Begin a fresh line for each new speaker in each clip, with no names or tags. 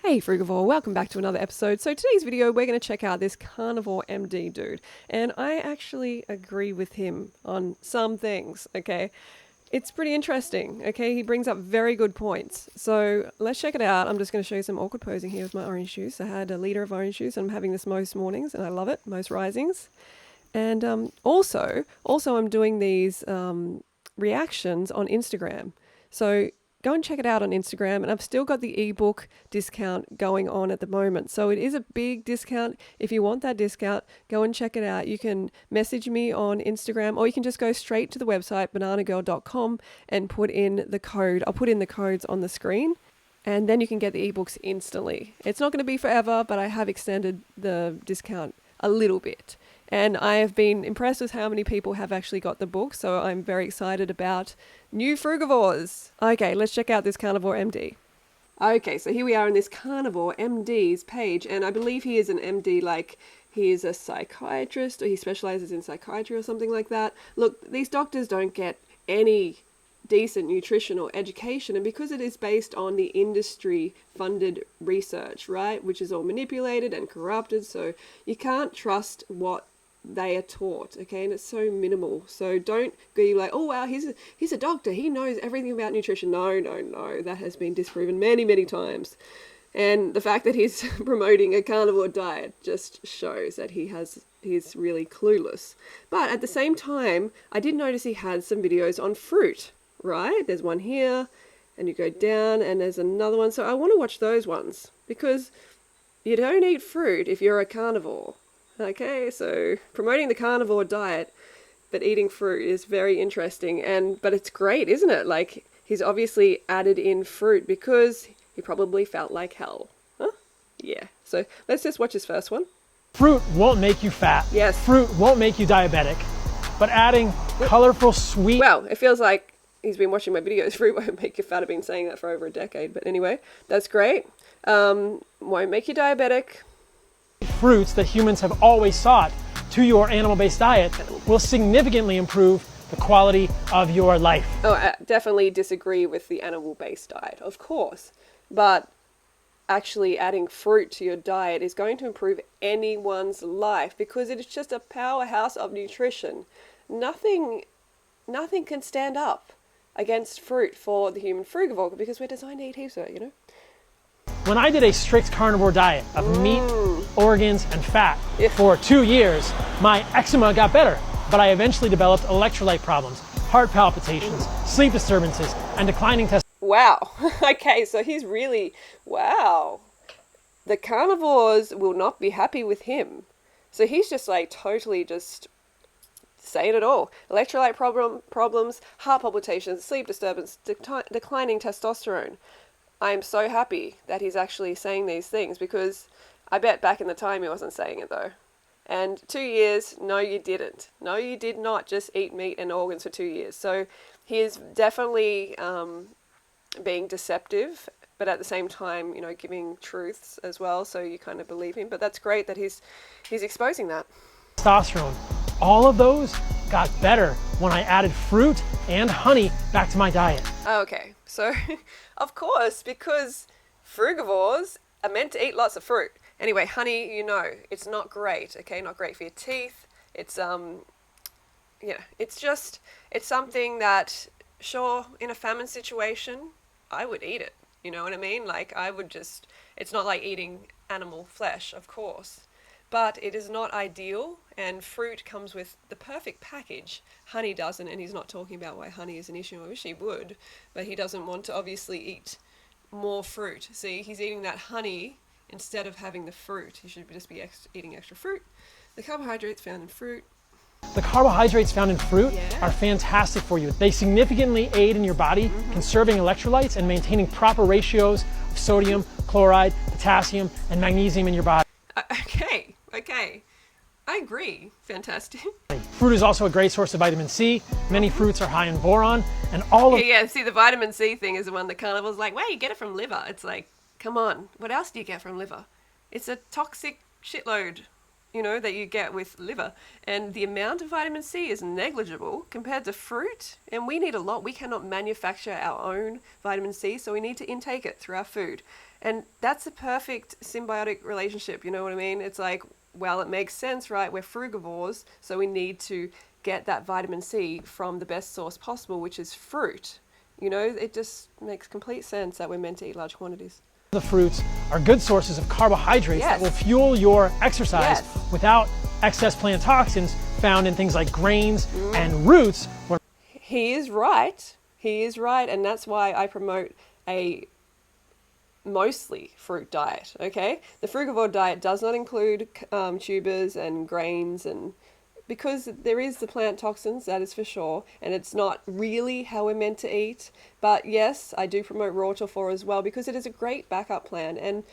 Hey Frugivore, welcome back to another episode. So today's video, we're going to check out this Carnivore MD dude. And I actually agree with him on some things, okay? It's pretty interesting, okay? He brings up very good points. So let's check it out. I'm just going to show you some awkward posing here with my orange juice. I had a liter of orange juice and I'm having this most mornings and I love it, most risings. And also I'm doing these reactions on Instagram. So go and check it out on Instagram, and I've still got the ebook discount going on at the moment. So it is a big discount. If you want that discount, go and check it out. You can message me on Instagram, or you can just go straight to the website bananagirl.com and put in the code. I'll put in the codes on the screen, and then you can get the ebooks instantly. It's not going to be forever, but I have extended the discount a little bit. And I have been impressed with how many people have actually got the book, so I'm very excited about new frugivores. Okay, let's check out this Carnivore MD. Okay, so here we are on this Carnivore MD's page, and I believe he is an MD, like he is a psychiatrist, or he specializes in psychiatry or something like that. Look, these doctors don't get any decent nutritional education, and because it is based on the industry funded research, right, which is all manipulated and corrupted, so you can't trust what they are taught, okay, and it's so minimal. So don't go like, oh wow, he's a doctor, he knows everything about nutrition. No, that has been disproven many times. And the fact that he's promoting a carnivore diet just shows that he's really clueless. But at the same time, I did notice he had some videos on fruit, right? There's one here, and you go down, and there's another one. So I want to watch those ones, because you don't eat fruit if you're a carnivore. Okay, so promoting the carnivore diet, but eating fruit is very interesting, but it's great, isn't it? Like, he's obviously added in fruit because he probably felt like hell. Huh? Yeah, so let's just watch his first one.
Fruit won't make you fat.
Yes.
Fruit won't make you diabetic, but adding colorful, sweet...
Well, it feels like he's been watching my videos. Fruit won't make you fat. I've been saying that for over a decade, but anyway, that's great. Won't make you diabetic.
Fruits that humans have always sought to your animal-based diet will significantly improve the quality of your life.
Oh, I definitely disagree with the animal-based diet, of course. But actually adding fruit to your diet is going to improve anyone's life, because it is just a powerhouse of nutrition. Nothing can stand up against fruit for the human frugivore, because we're designed to eat heaps of it, you know?
When I did a strict carnivore diet of meat, organs, and fat for 2 years, my eczema got better, but I eventually developed electrolyte problems, heart palpitations, sleep disturbances, and declining testosterone.
Wow. Okay, so he's really... Wow. The carnivores will not be happy with him. So he's just like totally just saying it all. Electrolyte problems, heart palpitations, sleep disturbance, declining testosterone. I'm so happy that he's actually saying these things, because I bet back in the time he wasn't saying it though. And 2 years, no you didn't. No, you did not just eat meat and organs for 2 years. So he is definitely being deceptive, but at the same time, you know, giving truths as well, so you kind of believe him. But that's great that he's exposing that.
Testosterone. All of those got better when I added fruit and honey back to my diet.
Okay, so of course, because frugivores are meant to eat lots of fruit. Anyway, honey, you know, it's not great, okay? Not great for your teeth. It's, it's something that, sure, in a famine situation, I would eat it. You know what I mean? Like, it's not like eating animal flesh, of course. But it is not ideal, and fruit comes with the perfect package. Honey doesn't, and he's not talking about why honey is an issue. I wish he would, but he doesn't want to obviously eat more fruit. See, he's eating that honey instead of having the fruit. He should just be eating extra fruit. The carbohydrates found in fruit.
The carbohydrates found in fruit are fantastic for you. They significantly aid in your body conserving electrolytes and maintaining proper ratios of sodium, chloride, potassium, and magnesium in your body.
Okay, I agree. Fantastic.
Fruit is also a great source of vitamin C. Many fruits are high in boron, and all of...
Yeah, see, the vitamin C thing is the one that carnivore's like, well, you get it from liver. It's like, come on, what else do you get from liver? It's a toxic shitload, you know, that you get with liver. And the amount of vitamin C is negligible compared to fruit. And we need a lot. We cannot manufacture our own vitamin C, so we need to intake it through our food. And that's a perfect symbiotic relationship, you know what I mean? It's like, well, it makes sense, right? We're frugivores, so we need to get that vitamin C from the best source possible, which is fruit. You know, it just makes complete sense that we're meant to eat large quantities.
The fruits are good sources of carbohydrates
Yes.
that will fuel your exercise
Yes.
without excess plant toxins found in things like grains and roots. Where
He is right. He is right. And that's why I promote a mostly fruit diet, okay? The frugivore diet does not include tubers and grains, and because there is the plant toxins, that is for sure, and it's not really how we're meant to eat. But yes, I do promote raw tofu as well because it is a great backup plan, and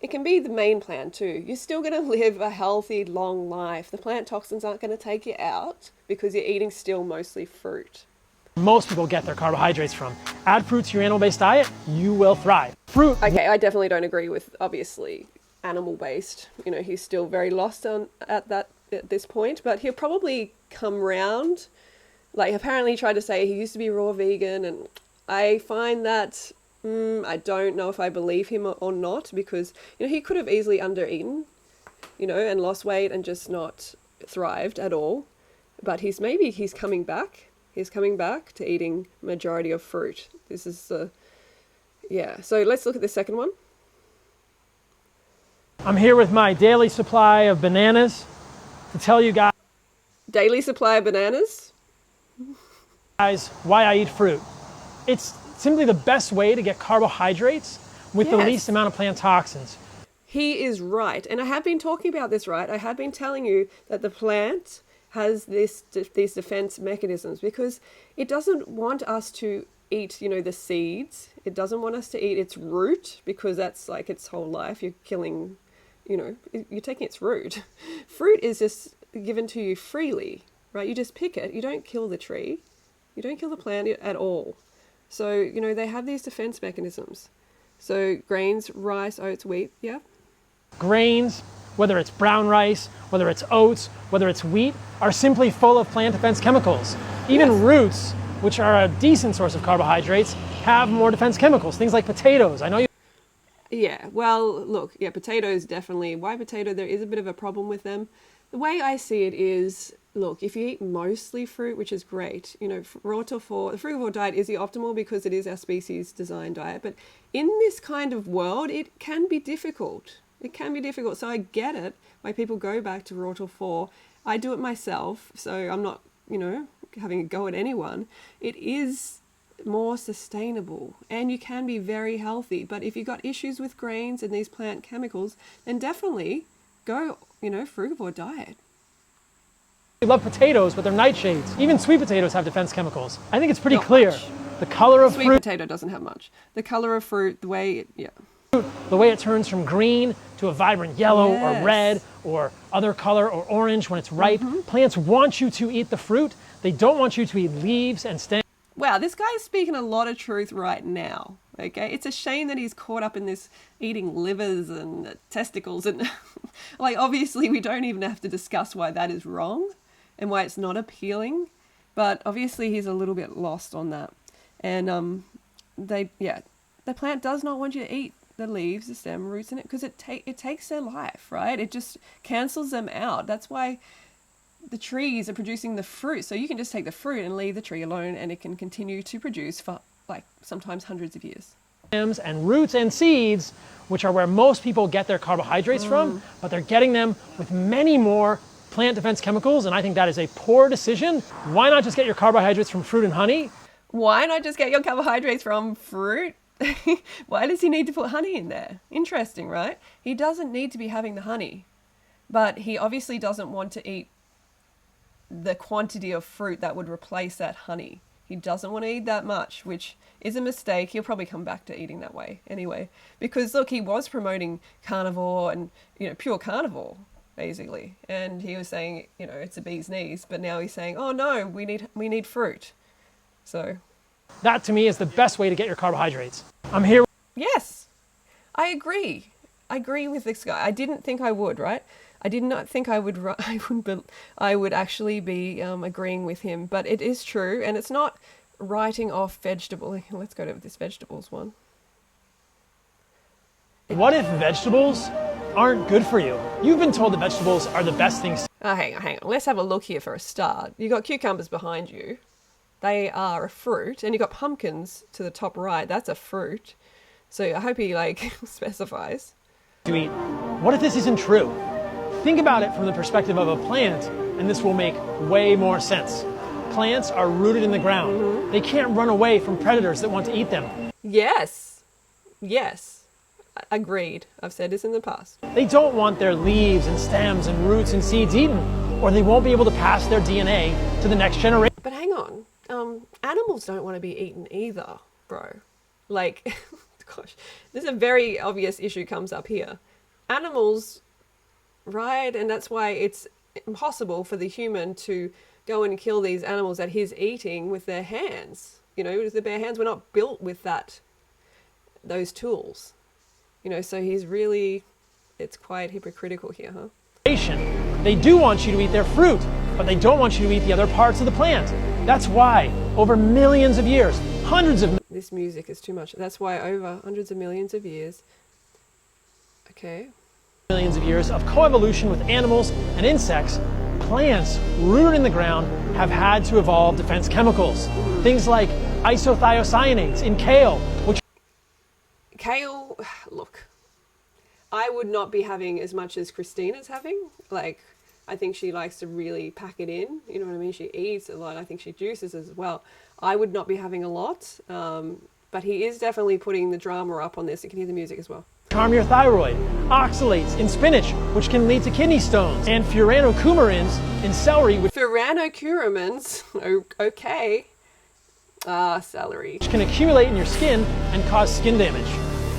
it can be the main plan too. You're still going to live a healthy, long life. The plant toxins aren't going to take you out because you're eating still mostly fruit.
most people get their carbohydrates from. Add fruit to your animal-based diet, you will thrive. Fruit.
Okay, I definitely don't agree with, obviously, animal-based. You know, he's still very lost at this point, but he'll probably come round. Like, apparently he tried to say he used to be raw vegan, and I find that I don't know if I believe him or not, because, you know, he could have easily undereaten, you know, and lost weight and just not thrived at all. But he's coming back. He's coming back to eating majority of fruit. This is yeah. So let's look at the second one.
I'm here with my daily supply of bananas to tell you
Daily supply of bananas.
guys why I eat fruit. It's simply the best way to get carbohydrates with the
Yes.
least amount of plant toxins.
He is right. And I have been talking about this, right? I have been telling you that the plant has these defense mechanisms because it doesn't want us to eat, you know, the seeds. It doesn't want us to eat its root because that's like its whole life. You're killing, you know, you're taking its root. Fruit is just given to you freely, right? You just pick it. You don't kill the tree. You don't kill the plant at all. So, you know, they have these defense mechanisms. So grains, rice, oats, wheat, yeah.
Grains, whether it's brown rice, whether it's oats, whether it's wheat, are simply full of plant defense chemicals. Even
Yes.
roots, which are a decent source of carbohydrates, have more defense chemicals. Things like potatoes. I know you
Yeah, well, look, yeah, potatoes definitely. Why potato? There is a bit of a problem with them. The way I see it is, look, if you eat mostly fruit, which is great, you know, raw tofu, the frugivore diet is the optimal because it is our species design diet. But in this kind of world, it can be difficult. It can be difficult. So I get it why people go back to raw tofu. I do it myself, so I'm not, you know, having a go at anyone. It is more sustainable and you can be very healthy. But if you've got issues with grains and these plant chemicals, then definitely go, you know, frugivore diet.
love potatoes, but they're nightshades. Even sweet potatoes have defense chemicals. I think it's pretty
Not
clear.
much.
The color of
Sweet
fruit,
potato doesn't have much. The color of fruit, the way it, yeah.
the way it turns from green to a vibrant yellow
Yes.
or red or other color or orange when it's ripe. Plants want you to eat the fruit. They don't want you to eat leaves and stems.
Wow, this guy is speaking a lot of truth right now. Okay, it's a shame that he's caught up in this eating livers and testicles, and like obviously we don't even have to discuss why that is wrong and why it's not appealing. But obviously he's a little bit lost on that, and the plant does not want you to eat the leaves, the stem, roots in it because it takes their life, right? It just cancels them out. That's why the trees are producing the fruit. So you can just take the fruit and leave the tree alone and it can continue to produce for like sometimes hundreds of years.
And roots and seeds, which are where most people get their carbohydrates from, but they're getting them with many more plant defense chemicals, and I think that is a poor decision. Why not just get your carbohydrates from fruit and honey?
Why not just get your carbohydrates from fruit? Why does he need to put honey in there? Interesting, right? He doesn't need to be having the honey, but he obviously doesn't want to eat the quantity of fruit that would replace that honey. He doesn't want to eat that much, which is a mistake. He'll probably come back to eating that way anyway. Because look, he was promoting carnivore and, you know, pure carnivore, basically. And he was saying, you know, it's a bee's knees, but now he's saying, oh no, we need fruit. So
That to me is the best way to get your carbohydrates. I'm here.
yes, I agree. I agree with this guy. I didn't think I would, right? I did not think I would actually be agreeing with him, but it is true, and it's not writing off vegetable. Let's go to this vegetables one.
What if vegetables aren't good for you? You've been told that vegetables are the best things.
Hang on. Let's have a look here for a start. You got cucumbers behind you. They are a fruit. And you got pumpkins to the top right. That's a fruit. So I hope he specifies.
To eat. What if this isn't true? Think about it from the perspective of a plant, and this will make way more sense. Plants are rooted in the ground. They can't run away from predators that want to eat them.
Yes. Agreed. I've said this in the past.
They don't want their leaves and stems and roots and seeds eaten, or they won't be able to pass their DNA to the next generation.
But hang on. Animals don't want to be eaten either, bro. Gosh, there's a very obvious issue comes up here. Animals, right? And that's why it's impossible for the human to go and kill these animals that he's eating with their hands. With the bare hands. We're not built with those tools. So it's quite hypocritical here, huh?
They do want you to eat their fruit, but they don't want you to eat the other parts of the plant. That's why, over millions of years,
This music is too much. That's why over hundreds of millions of years. Okay.
Millions of years of coevolution with animals and insects, plants rooted in the ground have had to evolve defense chemicals. Things like isothiocyanates in kale, which...
Kale, look, I would not be having as much as Christina's having. I think she likes to really pack it in. You know what I mean? She eats a lot. I think she juices as well. I would not be having a lot, but he is definitely putting the drama up on this. You can hear the music as well.
Harm your thyroid, oxalates in spinach, which can lead to kidney stones, and furanocoumarins in celery,
Furanocoumarins, okay. Celery.
Which can accumulate in your skin and cause skin damage.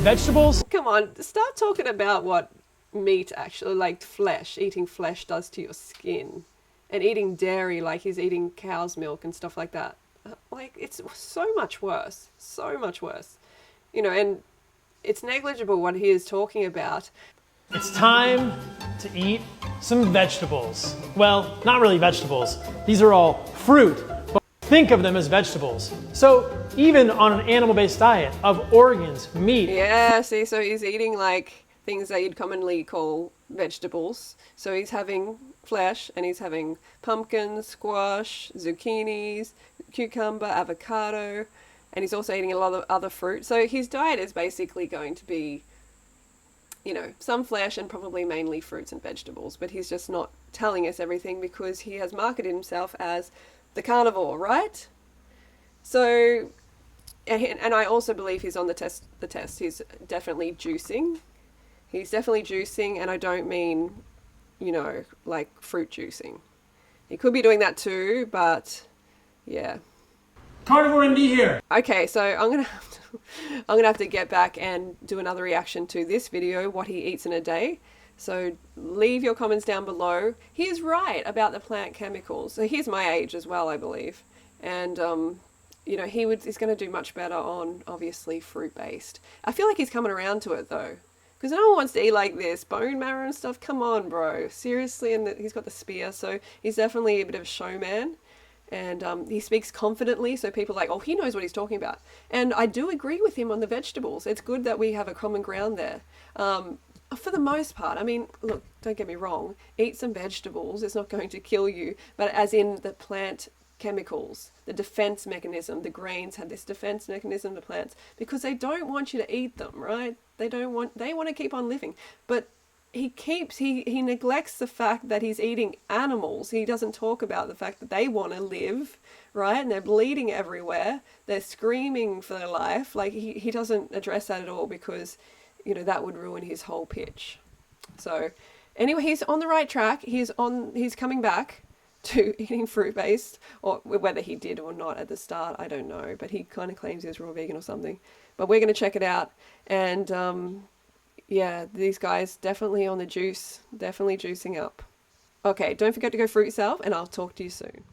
Vegetables.
Come on, start talking about what meat actually, like flesh, eating flesh does to your skin. And eating dairy, like he's eating cow's milk and stuff like that. It's so much worse. So much worse. And it's negligible what he is talking about.
It's time to eat some vegetables. Well, not really vegetables. These are all fruit, but think of them as vegetables. So even on an animal-based diet of organs, meat...
Yeah, see, so he's eating things that you'd commonly call vegetables. So he's having flesh and he's having pumpkins, squash, zucchinis, cucumber, avocado, and he's also eating a lot of other fruit. So his diet is basically going to be, some flesh and probably mainly fruits and vegetables, but he's just not telling us everything because he has marketed himself as the carnivore, right? So, and I also believe he's on the test. He's definitely juicing. And I don't mean, fruit juicing. He could be doing that too, but yeah.
Carnivore MD here.
Okay, so I'm gonna have to get back and do another reaction to this video, what he eats in a day. So leave your comments down below. He is right about the plant chemicals. So he's my age as well, I believe, and he's going to do much better on obviously fruit based. I feel like he's coming around to it though. Because no one wants to eat like this, bone marrow and stuff. Come on, bro. Seriously, and he's got the spear, so he's definitely a bit of a showman. And he speaks confidently, so people are like, oh, he knows what he's talking about. And I do agree with him on the vegetables. It's good that we have a common ground there. For the most part, I mean, look, don't get me wrong. Eat some vegetables. It's not going to kill you. But as in the plant chemicals, the defense mechanism, the grains have this defense mechanism, the plants, because they don't want you to eat them, right? They want to keep on living. But he neglects the fact that he's eating animals. He doesn't talk about the fact that they want to live, right? And they're bleeding everywhere. They're screaming for their life. He doesn't address that at all because, that would ruin his whole pitch. So anyway, he's on the right track. He's coming back to eating fruit-based, or whether he did or not at the start, I don't know, but he kind of claims he was raw vegan or something. But we're going to check it out, and yeah, these guys definitely on the juice, definitely juicing up. Okay, don't forget to go fruit yourself, and I'll talk to you soon.